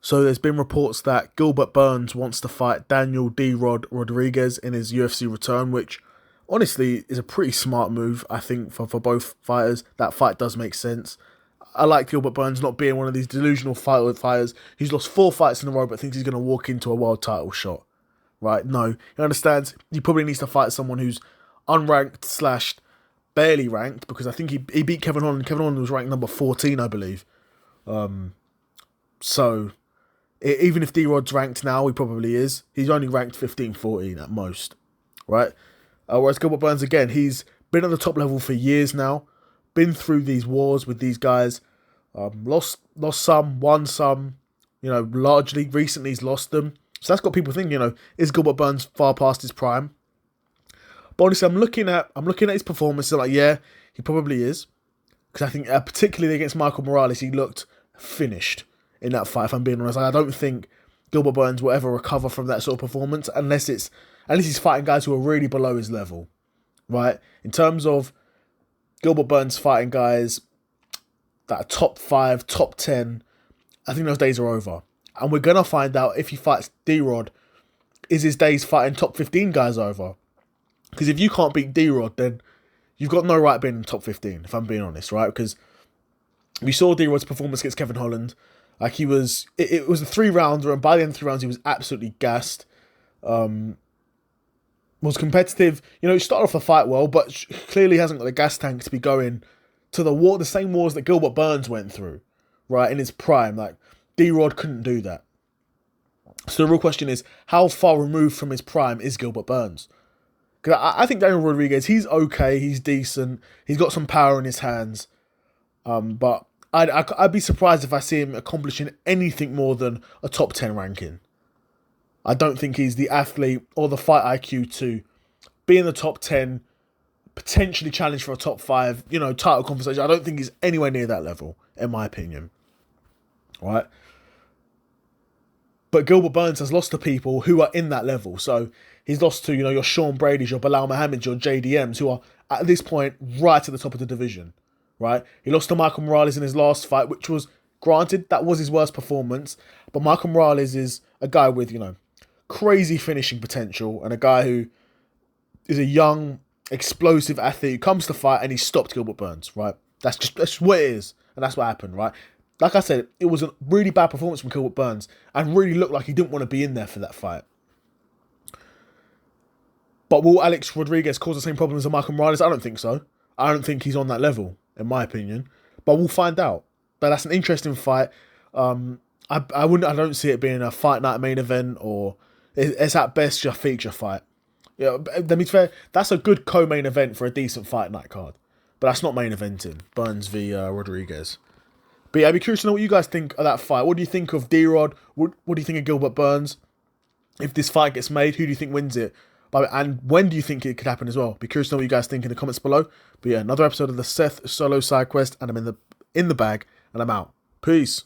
So there's been reports that Gilbert Burns wants to fight Daniel D-Rod Rodriguez in his UFC return, which honestly is a pretty smart move, I think, for both fighters. That fight does make sense. I like Gilbert Burns not being one of these delusional fighters who's lost 4 fights in a row but thinks he's going to walk into a world title shot. Right? No. He understands he probably needs to fight someone who's unranked slash barely ranked, because I think he beat Kevin Holland. Kevin Holland was ranked number 14, I believe. So even if D-Rod's ranked now, he probably is. He's only ranked 15, 14 at most, right? Whereas Gilbert Burns, again, he's been at the top level for years now, been through these wars with these guys, lost some, won some, largely. Recently he's lost them. So that's got people thinking, is Gilbert Burns far past his prime? But honestly, I'm looking at his performance and yeah, he probably is. Because I think, particularly against Michael Morales, he looked finished in that fight, if I'm being honest. I don't think Gilbert Burns will ever recover from that sort of performance unless he's fighting guys who are really below his level, right? In terms of Gilbert Burns fighting guys that are top 5, top 10, I think those days are over. And we're going to find out if he fights D-Rod, is his days fighting top 15 guys over? Because if you can't beat D-Rod, then you've got no right being in the top 15, if I'm being honest, right? Because we saw D-Rod's performance against Kevin Holland. Like, it was a 3-rounder, and by the end of 3 rounds, he was absolutely gassed. Was competitive. He started off the fight well, but clearly hasn't got the gas tank to be going to the same wars that Gilbert Burns went through, right, in his prime. Like, D-Rod couldn't do that. So the real question is, how far removed from his prime is Gilbert Burns? Because I think Daniel Rodriguez, he's okay, he's decent, he's got some power in his hands, but I'd be surprised if I see him accomplishing anything more than a top 10 ranking. I don't think he's the athlete or the fight IQ to be in the top 10, potentially challenge for a top 5, title conversation. I don't think he's anywhere near that level, in my opinion. Right? But Gilbert Burns has lost to people who are in that level. So he's lost to, your Sean Brady's, your Bilal Muhammad's, your JDMs, who are, at this point, right at the top of the division. Right? He lost to Michael Morales in his last fight, which was, granted, that was his worst performance. But Michael Morales is a guy with, crazy finishing potential, and a guy who is a young, explosive athlete who comes to fight, and he stopped Gilbert Burns, right? That's what it is, and that's what happened, right? Like I said, it was a really bad performance from Gilbert Burns, and really looked like he didn't want to be in there for that fight. But will Alex Rodriguez cause the same problems as Michael Morales? I don't think so. I don't think he's on that level, in my opinion. But we'll find out. But that's an interesting fight. I don't see it being a fight night main event, or it's at best your feature fight. To be fair, that's a good co-main event for a decent fight night card. But that's not main eventing. Burns v Rodriguez. But yeah, I'd be curious to know what you guys think of that fight. What do you think of D-Rod? What do you think of Gilbert Burns? If this fight gets made, who do you think wins it? And when do you think it could happen as well? Be curious to know what you guys think in the comments below. But yeah, another episode of the Seth Solo Side Quest, and I'm in the bag, and I'm out. Peace.